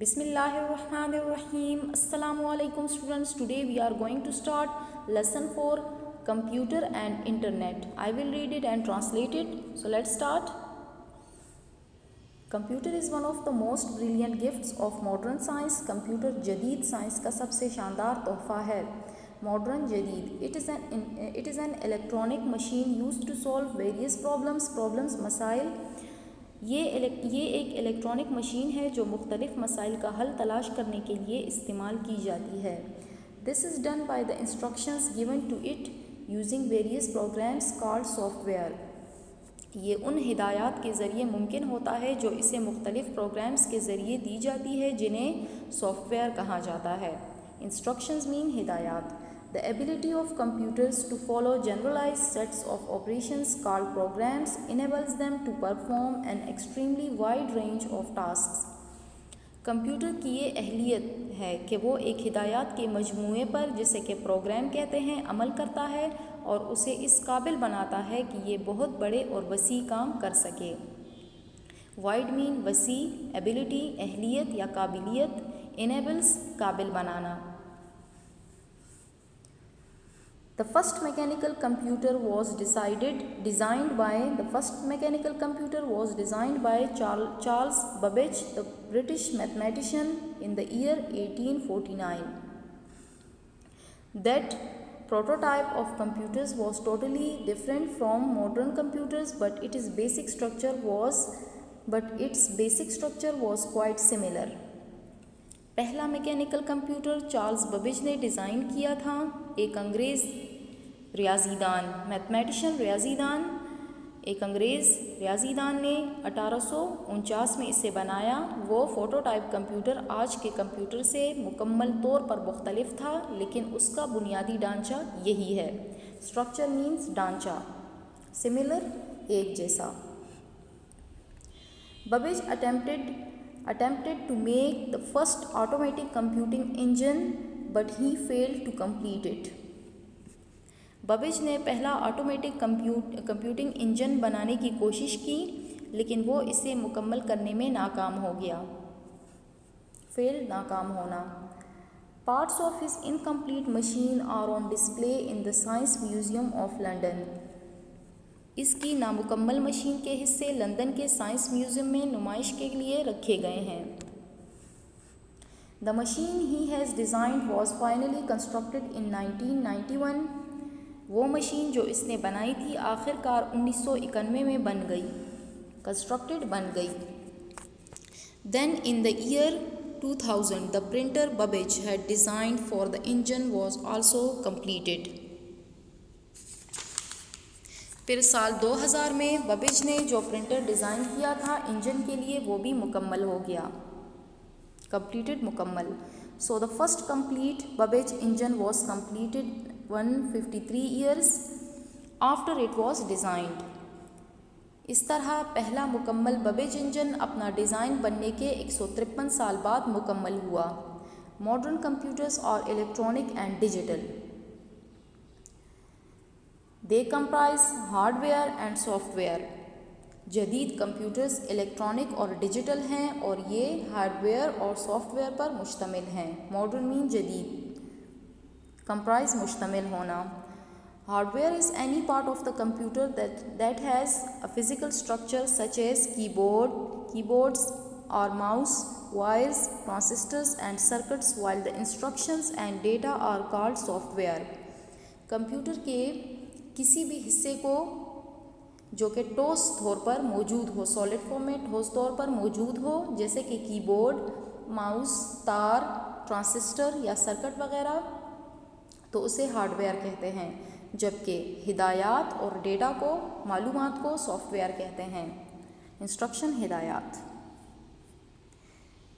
Bismillahirrahmanirrahim. Assalamu alaikum students. Today we are going to start lesson 4 computer and internet. I will read it and translate it. So let's start. Computer is one of the most brilliant gifts of modern science. Computer जदीद science का सबसे शानदार तोहफा है. Modern जदीद it is an electronic machine used to solve various problems मसाइल. ये एक इलेक्ट्रॉनिक मशीन है जो मुख्तलिफ़ मसाइल का हल तलाश करने के लिए इस्तेमाल की जाती है. This is done by the instructions given to it using various programs called software. ये उन हिदायत के ज़रिए मुमकिन होता है जो इसे मुख्तलिफ़ प्रोग्राम्स के ज़रिए दी जाती है जिन्हें सॉफ्टवेयर कहा जाता है. इंस्ट्रक्शंस मीन हिदायत. The ability of computers to follow generalized sets of operations called programs enables them to perform an extremely wide range of tasks. Computer की ये अहलियत है कि वो एक हिदायत के मजमूए पर जिसे कि प्रोग्राम कहते हैं अमल करता है और उसे इस काबिल बनाता है कि ये बहुत बड़े और वसी काम कर सके. वाइड मीन वसी, एबिलिटी अहलियत या काबिलियत, इनेबल्स काबिल बनाना. The first mechanical computer was designed by Charles Babbage, the British mathematician, in the year 1849. That prototype of computers was totally different from modern computers, but its basic structure was quite similar. पहला mechanical computer Charles Babbage ने design किया था. एक अंग्रेज़ रियाजीदान, mathematician रियाजीदान, एक अंग्रेज़ रियाजीदान ने 1849 में इसे बनाया. वो फोटोटाइप कंप्यूटर आज के कंप्यूटर से मुकम्मल तौर पर मुख्तलिफ था, लेकिन उसका बुनियादी ढांचा यही है. स्ट्रक्चर मीन्स ढांचा, सिमिलर एक जैसा. Babbage attempted to make the first automatic computing engine, but he failed to complete it. Babbage ने पहला ऑटोमेटिक कंप्यूटिंग इंजन बनाने की कोशिश की, लेकिन वो इसे मुकम्मल करने में नाकाम हो गया. फेल, नाकाम होना. Parts of his incomplete machine are on display in the Science Museum of London. इसकी नामुकम्मल मशीन के हिस्से लंदन के साइंस म्यूज़ियम में नुमाइश के लिए रखे गए हैं. The machine he has designed was finally constructed in 1991. वो मशीन जो इसने बनाई थी आखिरकार 1991 में बन गई, कंस्ट्रक्टेड बन गई. Then in the year 2000 the printer Babbage had designed for the engine was also completed. फिर साल 2000 में बबेज ने जो प्रिंटर डिज़ाइन किया था इंजन के लिए वो भी मुकम्मल हो गया, कंप्लीटेड, मुकम्मल. So the first complete Babbage engine was completed 153 years after it was designed. इस तरह पहला मुकम्मल बबेज इंजन अपना डिज़ाइन बनने के 153 साल बाद मुकम्मल हुआ. मॉडर्न कंप्यूटर्स और electronic and digital. They comprise hardware and software. जदीद कंप्यूटर्स इलेक्ट्रॉनिक और डिजिटल हैं और ये हार्डवेयर और सॉफ्टवेयर पर मुश्तमिल हैं. मॉडर्न मीन जदीद, कंप्राइज मुश्तमिल होना. Hardware is any part of the computer that has a physical structure such as keyboards और mouse, wires, transistors and circuits, while the instructions and data are called software. Computer के किसी भी हिस्से को जो कि ठोस तौर पर मौजूद हो, सॉलिड फॉर्म में ठोस तौर पर मौजूद हो, जैसे कि कीबोर्ड, माउस, तार, ट्रांजिस्टर या सर्किट वगैरह, तो उसे हार्डवेयर कहते हैं. जबकि हिदायत और डेटा को, मालूमात को सॉफ्टवेयर कहते हैं. इंस्ट्रक्शन, हिदायत.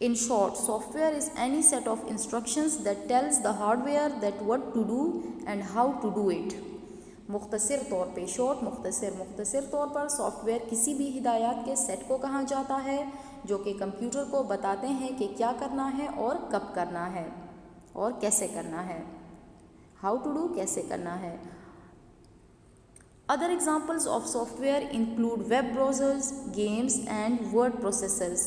In short, software is any set of instructions that tells the hardware that what to do and how to do it. मुख्तसर तौर पे, शॉर्ट, मुख्तसर तौर पर सॉफ्टवेयर किसी भी हिदायत के सेट को कहा जाता है जो कि कंप्यूटर को बताते हैं कि क्या करना है और कब करना है और कैसे करना है. हाउ टू डू, कैसे करना है. Other examples of software include web browsers, games and word processors.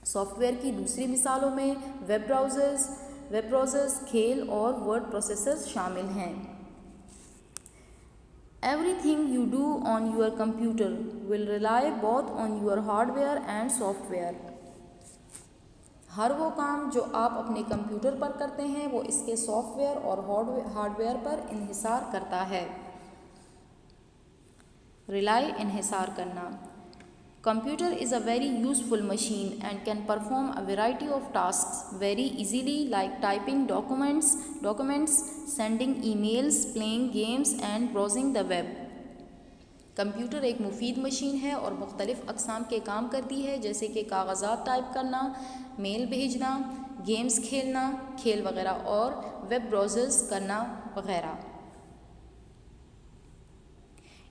Software की दूसरी मिसालों में वेब ब्राउज़र्स, खेल और वर्ड प्रोसेसर्स शामिल हैं। Everything you do on your computer will rely both on your hardware and software. हर वो काम जो आप अपने कंप्यूटर पर करते हैं वो इसके सॉफ्टवेयर और हार्डवेयर पर इन्हिसार करता है। रिलाई इन्हिसार करना। Computer is a very useful machine and can perform a variety of tasks very easily like typing documents, sending emails, playing games and browsing the web. Computer एक मुफीद मशीन है और मुख्तलिफ़ अक़साम के काम करती है जैसे कि कागज़ात टाइप करना, मेल भेजना, गेम्स खेलना, खेल वगैरह और वेब ब्राउज़र्स करना वगैरह।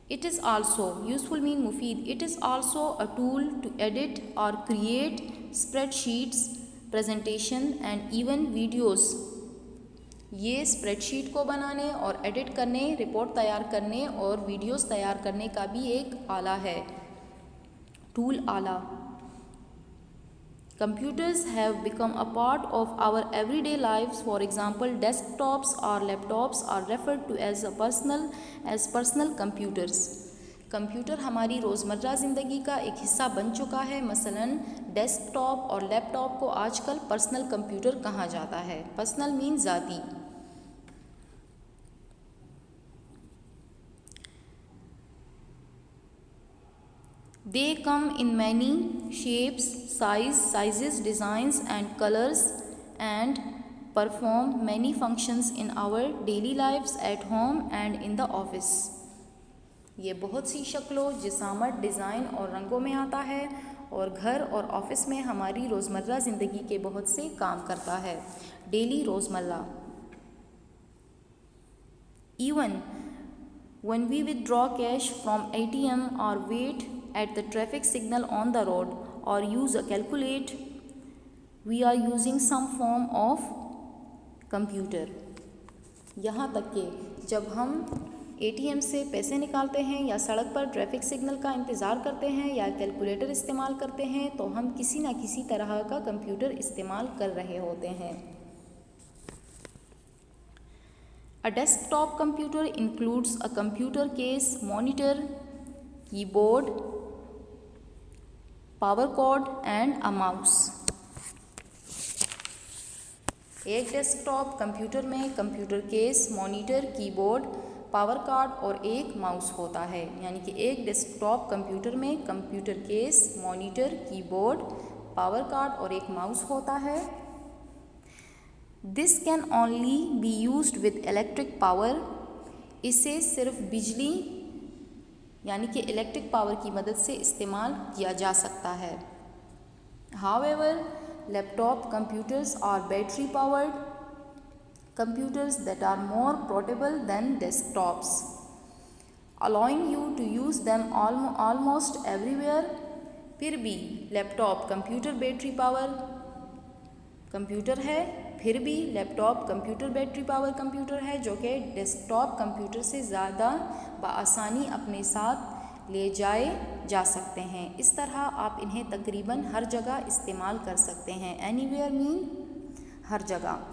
It is also useful mean मुफीद। It is also a tool to edit or create spreadsheets, presentation and even videos. ये स्प्रेडशीट को बनाने और एडिट करने, रिपोर्ट तैयार करने और वीडियोस तैयार करने का भी एक आला है, टूल आला। Computers have become a part of our everyday lives. For example, desktops or laptops are referred to as personal computers. Computer हमारी रोज़मर्रा ज़िंदगी का एक हिस्सा बन चुका है। मसलन डेस्कटॉप और लैपटॉप को आजकल पर्सनल कंप्यूटर कहा जाता है। पर्सनल मीन ज़ाती। They come in many shapes, sizes, designs and colors and perform many functions in our daily lives at home and in the office. ये बहुत सी शक्लों, जिसामत, डिज़ाइन और रंगों में आता है और घर और ऑफिस में हमारी रोज़मर्रा ज़िंदगी के बहुत से काम करता है। डेली रोज़मर्रा। Even when we withdraw cash from ATM or wait at the traffic signal on the road or use a calculator, we are using some form of computer. यहाँ तक कि जब हम ATM से पैसे निकालते हैं या सड़क पर ट्रैफिक सिग्नल का इंतज़ार करते हैं या कैलकुलेटर इस्तेमाल करते हैं तो हम किसी न किसी तरह का कंप्यूटर इस्तेमाल कर रहे होते हैं। A desktop computer includes a computer case, monitor, keyboard, power cord and a mouse. एक डेस्कटॉप कंप्यूटर में computer case, monitor, keyboard, power card और एक माउस होता है। यानी कि एक डेस्कटॉप कंप्यूटर में computer case, monitor, keyboard, power card और एक माउस होता है। This can only be used with electric power. इसे सिर्फ बिजली यानी कि इलेक्ट्रिक पावर की मदद से इस्तेमाल किया जा सकता है। However, laptop computers are battery powered computers that are more portable than desktops, allowing you to use them almost everywhere. फिर भी laptop computer battery power computer है, फिर भी laptop computer battery power computer है जो कि डेस्कटॉप कंप्यूटर से ज़्यादा बआसानी अपने साथ ले जाए जा सकते हैं। इस तरह आप इन्हें तकरीबन हर जगह इस्तेमाल कर सकते हैं। एनीवेयर मीन हर जगह।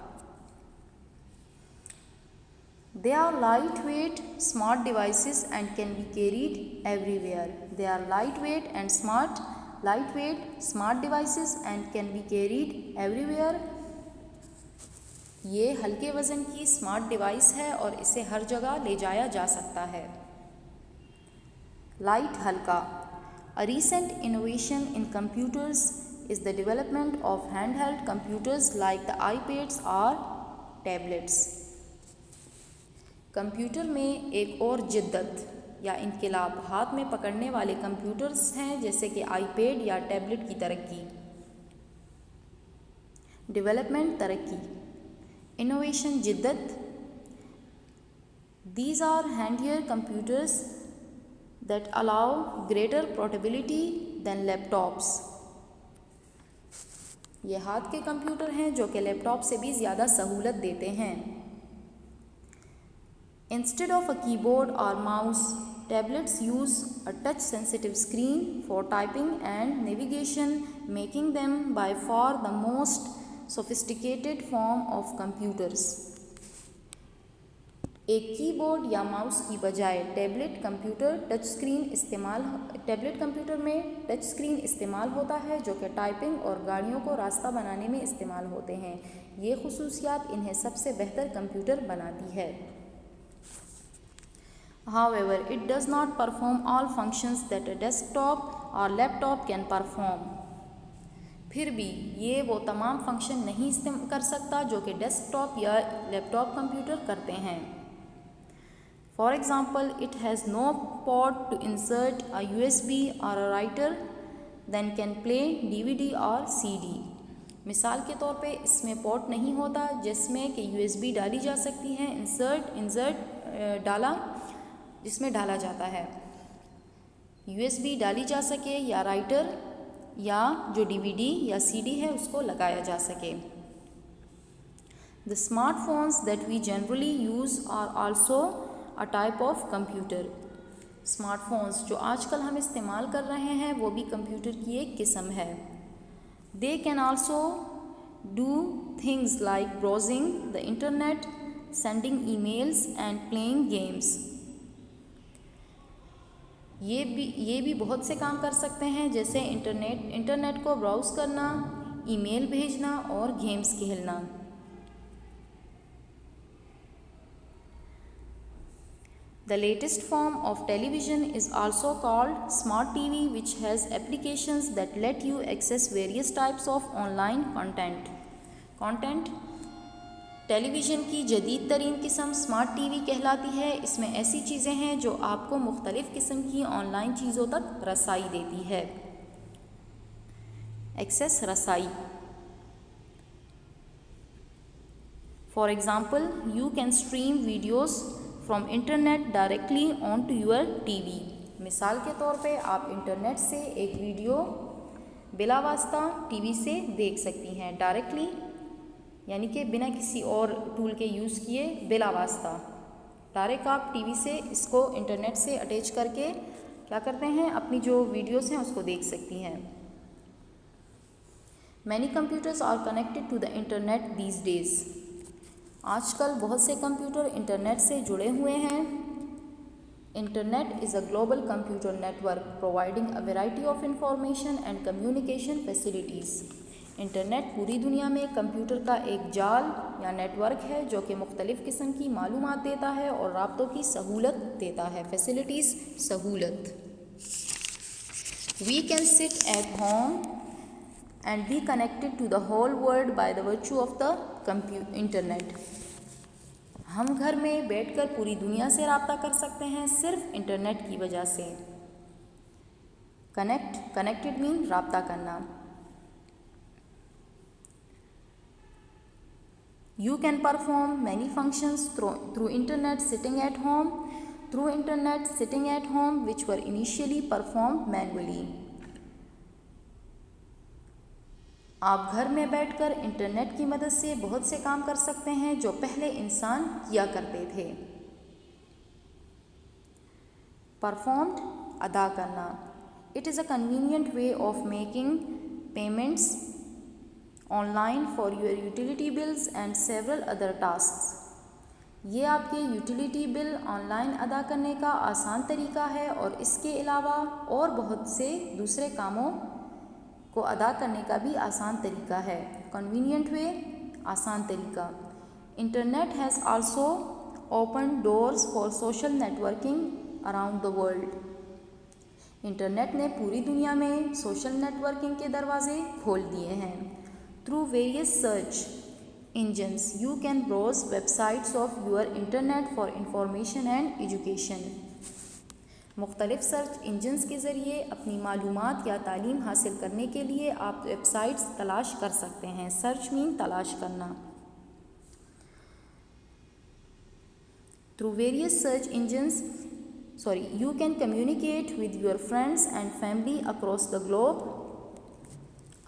They are lightweight, smart devices and can be carried everywhere. They are lightweight, smart devices and can be carried everywhere. ये हल्के वज़न की स्मार्ट डिवाइस है और इसे हर जगह ले जाया जा सकता है। लाइट हल्का। A recent innovation in computers is the development of handheld computers like the iPads or tablets. Computer में एक और जिद्दत या इनकलाब हाथ में पकड़ने वाले कंप्यूटर्स हैं जैसे कि आईपैड या टैबलेट की तरक्की। डेवलपमेंट तरक्की, innovation जिद्दत। These are handier computers that allow greater portability than laptops. ये हाथ के कंप्यूटर हैं जो कि लैपटॉप से भी ज़्यादा सहूलत देते हैं। Instead of a keyboard or mouse, tablets use a touch-sensitive screen for typing and navigation, making them by far the most sophisticated form of computers. एक कीबोर्ड या माउस की बजाय टैबलेट कंप्यूटर में टच स्क्रीन इस्तेमाल होता है जो कि टाइपिंग और गाड़ियों को रास्ता बनाने में इस्तेमाल होते हैं। ये खुसूसियात इन्हें सबसे बेहतर कंप्यूटर बनाती है। However, it does not perform all functions that a desktop or laptop can perform. फिर भी ये वो तमाम फंक्शन नहीं कर सकता जो कि डेस्कटॉप या लैपटॉप कंप्यूटर करते हैं। For example, it has no port to insert a USB or a writer that can play DVD or CD. मिसाल के तौर पे इसमें पोर्ट नहीं होता जिसमें कि USB डाली जा सकती है, जिसमें डाला जाता है, USB डाली जा सके या राइटर या जो DVD या CD है उसको लगाया जा सके। The smartphones that we generally use are also a type of computer. Smartphones जो आजकल हम इस्तेमाल कर रहे हैं वो भी कंप्यूटर की एक किस्म है। They can also do things like browsing the internet, sending emails and playing games. ये भी बहुत से काम कर सकते हैं जैसे इंटरनेट को ब्राउज़ करना, ईमेल भेजना और गेम्स खेलना। The latest form of television is also called smart TV, which has applications that let you access various types of online content. Television की जदीद तरीन किस्म स्मार्ट टीवी कहलाती है। इसमें ऐसी चीज़ें हैं जो आपको मुख्तलिफ़ किस्म की ऑनलाइन चीज़ों तक रसाई देती है। एक्सेस रसाई। For example, you can stream videos from internet directly on to your TV. मिसाल के तौर पे आप इंटरनेट से एक वीडियो बिला वास्ता टीवी से देख सकती हैं, डायरेक्टली यानी कि बिना किसी और टूल के यूज़ किए, बिला वास्ता डायरेक्ट आप टीवी से इसको इंटरनेट से अटैच करके क्या करते हैं, अपनी जो वीडियोस हैं उसको देख सकती हैं। Many computers are connected to the internet these days. आजकल बहुत से कंप्यूटर इंटरनेट से जुड़े हुए हैं। Internet is a global computer network providing a variety of information and communication facilities. Internet पूरी दुनिया में कंप्यूटर का एक जाल या नेटवर्क है जो कि मुख्तलिफ़ किस्म की मालूमात देता है और राब्तों की सहूलत देता है। फैसिलिटीज़, सहूलत। We can sit at home and be connected to the whole world by the virtue of the internet. हम घर में बैठकर पूरी दुनिया से राब्ता कर सकते हैं सिर्फ इंटरनेट की वजह से। कनेक्टेड मीन राब्ता करना। You can perform many functions through internet sitting at home, which were initially performed manually. आप घर में बैठकर इंटरनेट की मदद से बहुत से काम कर सकते हैं जो पहले इंसान किया करते थे। परफॉर्म्ड, अदा करना। It is a convenient way of making payments online for your utility bills and several other tasks. ये आपके यूटिलिटी बिल ऑनलाइन अदा करने का आसान तरीका है और इसके अलावा और बहुत से दूसरे कामों को अदा करने का भी आसान तरीका है। कन्वीनियंट वे, आसान तरीका। Internet has also open doors for social networking around the world. Internet ने पूरी दुनिया में सोशल नेटवर्किंग के दरवाजे खोल दिए हैं। Through various search engines you can browse websites of your internet for information and education. मुख्तलिफ सर्च इंजन्स के ज़रिए अपनी मालूमात या तालीम हासिल करने के लिए आप वेबसाइट्स तलाश कर सकते हैं। सर्च मीन तलाश करना। Through various search engines you can communicate with your friends and family across the globe.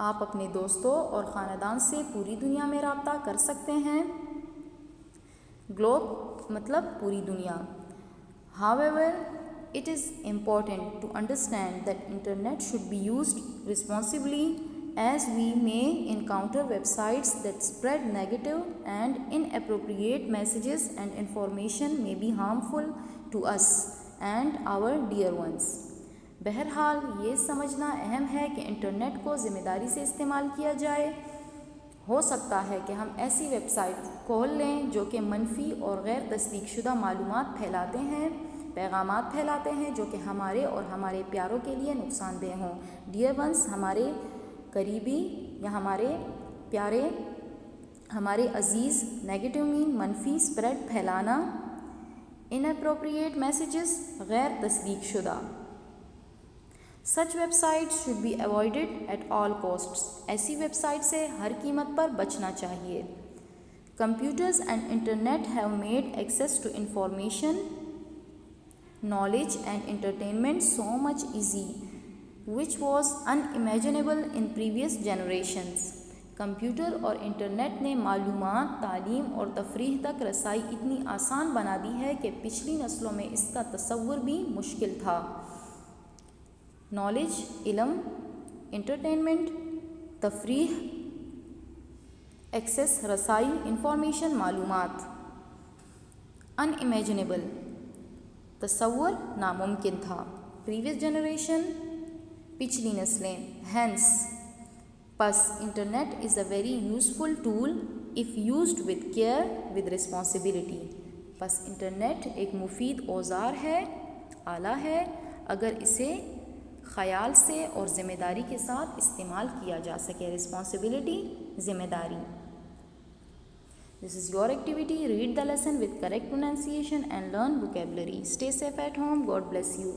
आप अपने दोस्तों और ख़ानदान से पूरी दुनिया में राब्ता कर सकते हैं। ग्लोब मतलब पूरी दुनिया। However it is important to understand that internet should be used responsibly, as we may encounter websites that spread negative and inappropriate messages and information may be harmful to us and our dear ones. बहरहाल ये समझना अहम है कि internet को ज़िम्मेदारी से इस्तेमाल किया जाए। हो सकता है कि हम ऐसी वेबसाइट खोल लें जो कि मनफी और गैर तस्दीकशुदा मालूमात फैलाते हैं, पैगामात फैलाते हैं जो कि हमारे और हमारे प्यारों के लिए नुकसानदेह हों। डियर वंस, हमारे करीबी या हमारे प्यारे, हमारे अजीज़, नेगेटिव मीन मनफी स्प्रेड फैलाना, इनअप्रोप्रिएट मैसेजेस, गैर तस्दीकशुदा। Such website should be avoided at all costs. ऐसी वेबसाइट से हर कीमत पर बचना चाहिए। Computers and internet have made access to information, knowledge and entertainment so much easy, which was unimaginable in previous generations. Computer और इंटरनेट ने मालूमात, तालीम और तफरीह तक रसाई इतनी आसान बना दी है कि पिछली नस्लों में इसका तसव्वुर भी मुश्किल था। नॉलेज, इल्म, इंटरटेनमेंट, तफरीह, एक्सेस, रसाई, इंफॉर्मेशन, मालूमात, अनइमेजिनेबल, तसव्वुर नामुमकिन था। प्रीवियस जनरेशन, पिछली नस्लें। हैंस, बस internet is a very useful tool if used with care with responsibility. बस इंटरनेट एक मुफीद औज़ार है, आला है, अगर इसे ख़याल से और ज़िम्मेदारी के साथ इस्तेमाल किया जा सके। रिस्पॉन्सिबिलिटी, ज़िम्मेदारी। This is your activity. Read the lesson with correct pronunciation and learn vocabulary. Stay safe at home. God bless you.